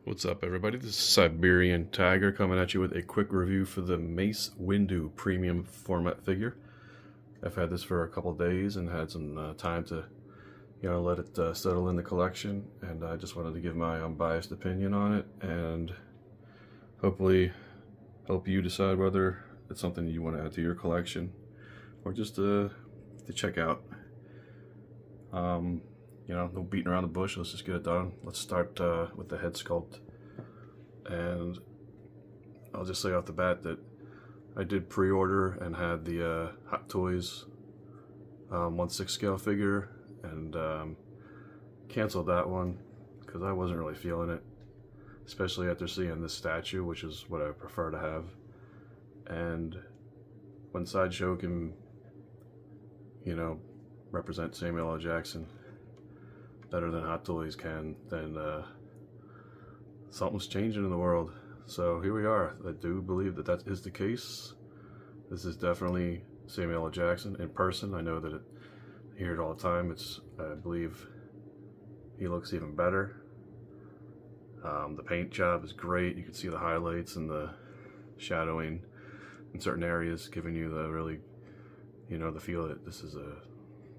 What's up, everybody? This is Siberian Tiger coming at you with a quick review for the Mace Windu Premium format figure. I've had this for a couple days and had some time to, let it settle in the collection, and I just wanted to give my unbiased opinion on it and hopefully help you decide whether it's something you want to add to your collection or just to check out. No beating around the bush, let's just get it done. Let's start with the head sculpt. And I'll just say off the bat that I did pre-order and had the Hot Toys 1/6 scale figure, and canceled that one because I wasn't really feeling it, especially after seeing this statue, which is what I prefer to have. And when Sideshow can, represent Samuel L. Jackson better than Hot Toys can, then something's changing in the world. So here we are. I do believe that that is the case. This is definitely Samuel L. Jackson in person. I know that I hear it all the time. I believe he looks even better. The paint job is great. You can see the highlights and the shadowing in certain areas, giving you the really, the feel that this is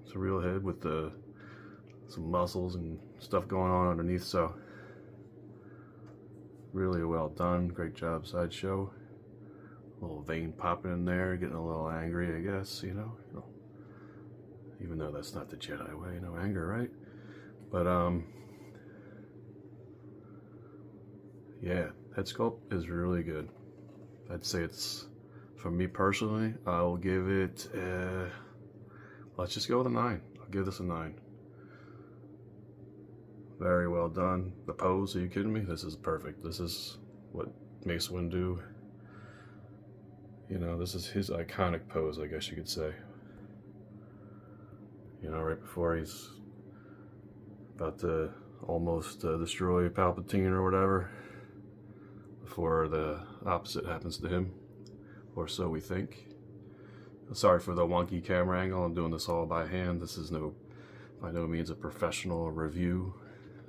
it's a real head with some muscles and stuff going on underneath. So really well done. Great job, Sideshow. A little vein popping in there, getting a little angry, I guess, even though that's not the Jedi way, no anger, right? But yeah, head sculpt is really good. I'd say it's, for me personally, I'll give it let's just go with a 9. I'll give this a 9. Very well done. The pose, are you kidding me? This is perfect. This is what Mace Windu, this is his iconic pose, I guess you could say. Right before he's about to almost destroy Palpatine or whatever, before the opposite happens to him, or so we think. Sorry for the wonky camera angle. I'm doing this all by hand. This is by no means a professional review.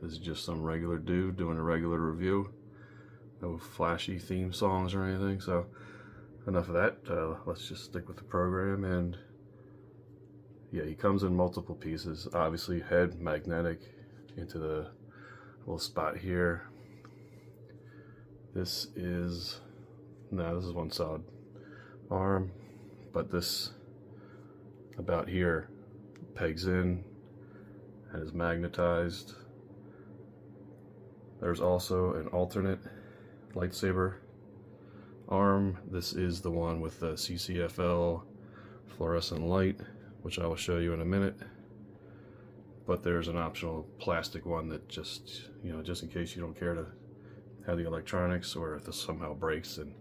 This is just some regular dude doing a regular review. No flashy theme songs or anything. So enough of that. Let's just stick with the program. And yeah, he comes in multiple pieces. Obviously, head magnetic into the little spot here. This is one solid arm, but this about here pegs in and is magnetized. There's also an alternate lightsaber arm. This is the one with the CCFL fluorescent light, which I will show you in a minute. But there's an optional plastic one that just in case you don't care to have the electronics, or if this somehow breaks, and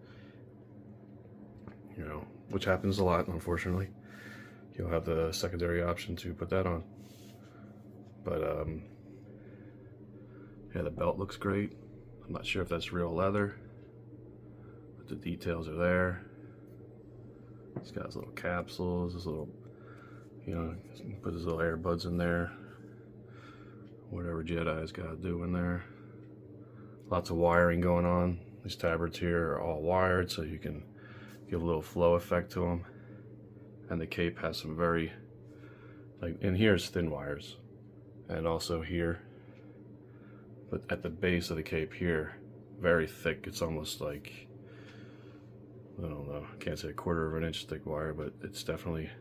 which happens a lot, unfortunately, you'll have the secondary option to put that on. But yeah, the belt looks great. I'm not sure if that's real leather, but the details are there. He's got his little capsules, his little, put his little earbuds in there. Whatever Jedi's got to do in there. Lots of wiring going on. These tabards here are all wired, so you can give a little flow effect to them. And the cape has some very, in here is thin wires, and also here, but at the base of the cape here, very thick. It's almost like, I don't know, I can't say 1/4 of an inch thick wire, but it's definitely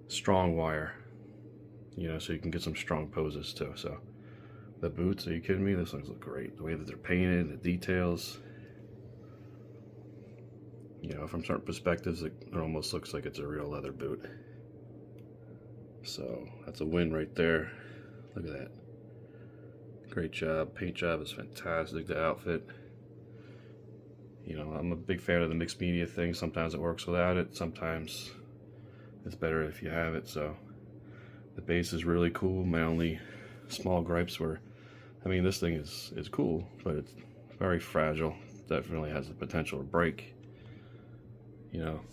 strong wire, so you can get some strong poses too. So the boots, are you kidding me? This looks great. The way that they're painted, the details. From certain perspectives, it almost looks like it's a real leather boot. So that's a win right there. Look at that. Great job. Paint job is fantastic. The outfit. I'm a big fan of the mixed media thing. Sometimes it works without it. Sometimes it's better if you have it. So the base is really cool. My only small gripes were, this thing is cool, but it's very fragile. Definitely has the potential to break.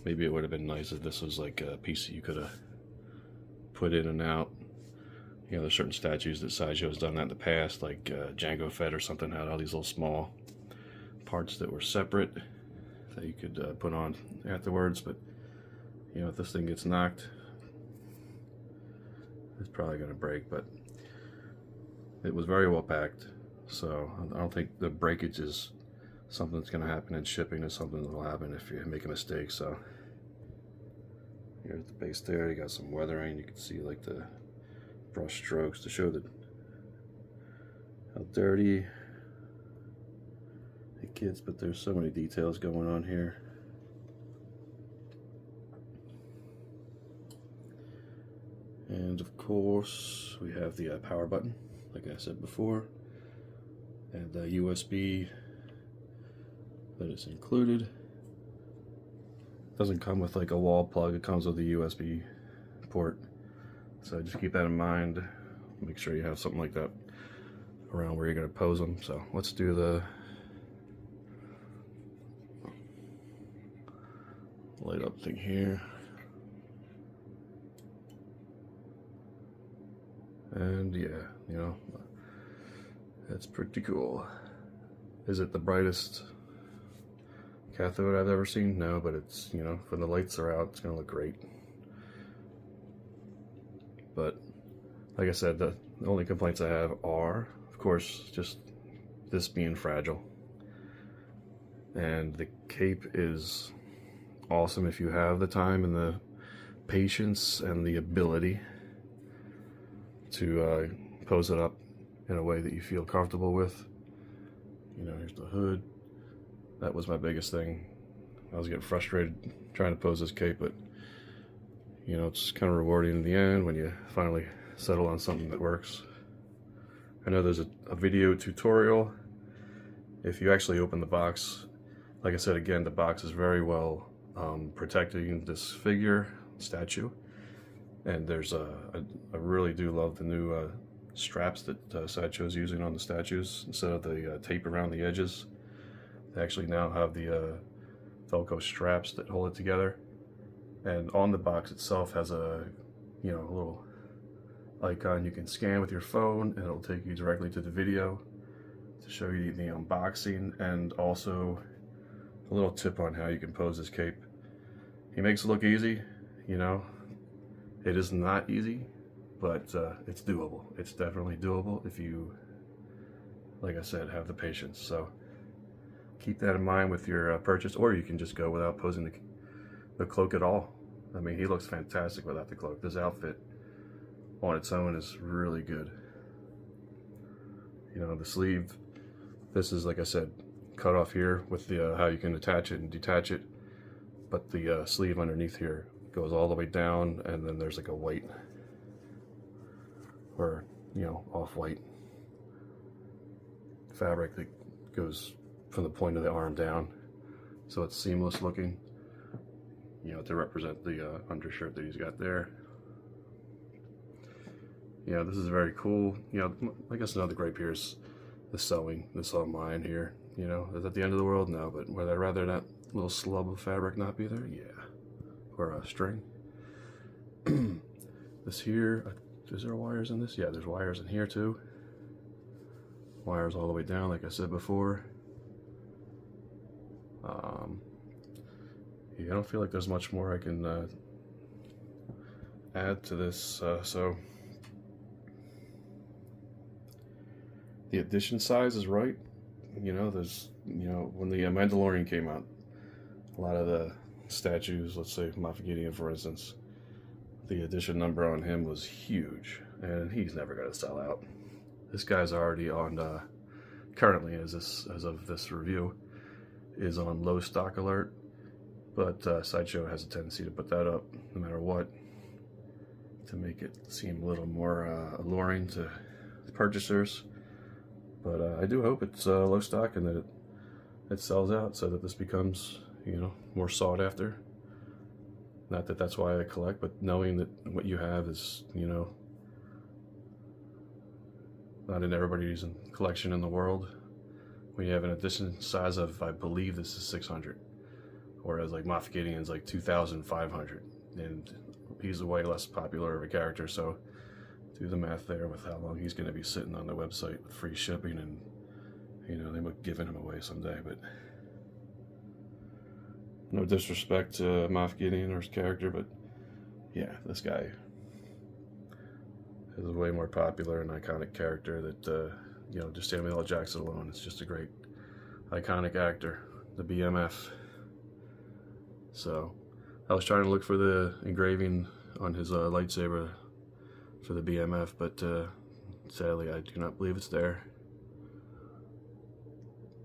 Maybe it would have been nice if this was like a piece that you could have put in and out, You know, there's certain statues that Sideshow has done that in the past, like Jango Fett or something had all these little small parts that were separate that you could put on afterwards. But you know, if this thing gets knocked, it's probably going to break. But it was very well packed, so I don't think the breakage is something that's going to happen in shipping. It's something that will happen if you make a mistake. So here's the base there. You got some weathering. You can see like the brush strokes to show that how dirty it gets, but there's so many details going on here. And of course we have the power button, like I said before, and the USB that is included. It doesn't come with like a wall plug, it comes with a USB port. So just keep that in mind. Make sure you have something like that around where you're going to pose them. So let's do the light up thing here. And yeah, you know, that's pretty cool. Is it the brightest cathode I've ever seen? No, but it's, you know, when the lights are out, it's going to look great. But like I said, the only complaints I have are, of course, just this being fragile. And the cape is awesome if you have the time and the patience and the ability to pose it up in a way that you feel comfortable with. You know, here's the hood. That was my biggest thing. I was getting frustrated trying to pose this cape, but you know, it's kind of rewarding in the end when you finally settle on something that works. I know there's a video tutorial. If you actually open the box, like I said again, the box is very well protecting this figure, statue. And there's I really do love the new straps that Sideshow's using on the statues. Instead of the tape around the edges, they actually now have the Velcro straps that hold it together. And on the box itself has a, you know, a little icon you can scan with your phone, and it'll take you directly to the video to show you the unboxing, and also a little tip on how you can pose this cape. He makes it look easy, you know. It is not easy, but it's doable. It's definitely doable if you, like I said, have the patience. So keep that in mind with your purchase, or you can just go without posing the cloak at all. I mean, he looks fantastic without the cloak. This outfit on its own is really good. You know, the sleeve, this is, like I said, cut off here with the how you can attach it and detach it, but the sleeve underneath here goes all the way down, and then there's like a white, or, you know, off-white fabric that goes from the point of the arm down, so it's seamless looking, you know, to represent the undershirt that he's got there. You know, this is very cool. You know, I guess another gripe here is the sewing, this line here. You know, is that the end of the world? No, but would I rather that little slub of fabric not be there? Yeah. Or a string. This here, is there wires in this? Yeah, there's wires in here too. Wires all the way down, like I said before. Yeah, I don't feel like there's much more I can add to this. So the edition size is right. You know, there's, you know, when the Mandalorian came out, a lot of the statues, let's say Moff Gideon for instance, the edition number on him was huge, and he's never going to sell out. This guy's already on, currently as of this review, is on low stock alert, but Sideshow has a tendency to put that up no matter what to make it seem a little more alluring to the purchasers. But I do hope it's low stock and that it sells out, so that this becomes, you know, more sought after. Not that that's why I collect, but knowing that what you have is, you know, not in everybody's collection in the world. When you have an edition size of, I believe this is 600, whereas like Moff Gideon's like 2,500, and he's a way less popular of a character, so do the math there with how long he's going to be sitting on the website with free shipping, and you know, they might be giving him away someday. But no disrespect to Moff Gideon or his character, but yeah, this guy is a way more popular and iconic character that you know, just Samuel L. Jackson alone, it's just a great iconic actor, the BMF. So I was trying to look for the engraving on his lightsaber for the BMF, but sadly I do not believe it's there.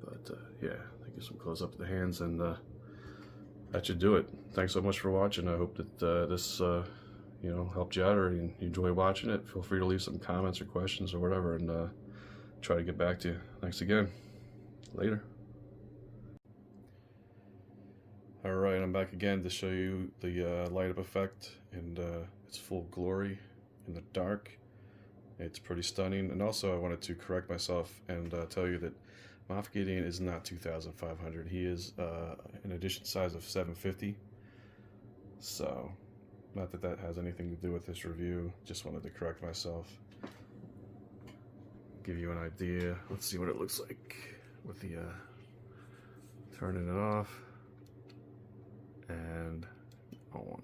But yeah, I get some close up of the hands, and that should do it. Thanks so much for watching. I hope that this you know, helped you out, or you enjoy watching it. Feel free to leave some comments or questions or whatever, and try to get back to you. Thanks again. Later. Alright, I'm back again to show you the light up effect in its full glory in the dark. It's pretty stunning. And also I wanted to correct myself and tell you that Moff Gideon is not 2,500. He is an edition size of 750. So, not that that has anything to do with this review. Just wanted to correct myself. Give you an idea. Let's see what it looks like with the turning it off and on.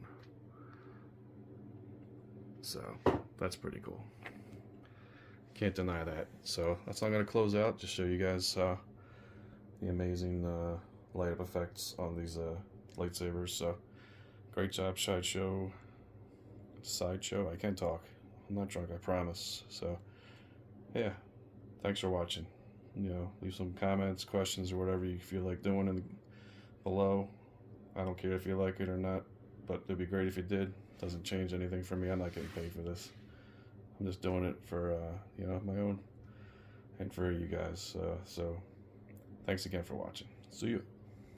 So that's pretty cool. Can't deny that. So that's how I'm going to close out. Just show you guys the amazing light up effects on these lightsabers. So great job, Sideshow. I can't talk. I'm not drunk, I promise. So yeah, thanks for watching. You know, leave some comments, questions, or whatever you feel like doing below. I don't care if you like it or not, but it'd be great if you did. Doesn't change anything for me. I'm not getting paid for this. I'm just doing it for you know, my own and for you guys. So thanks again for watching. See you.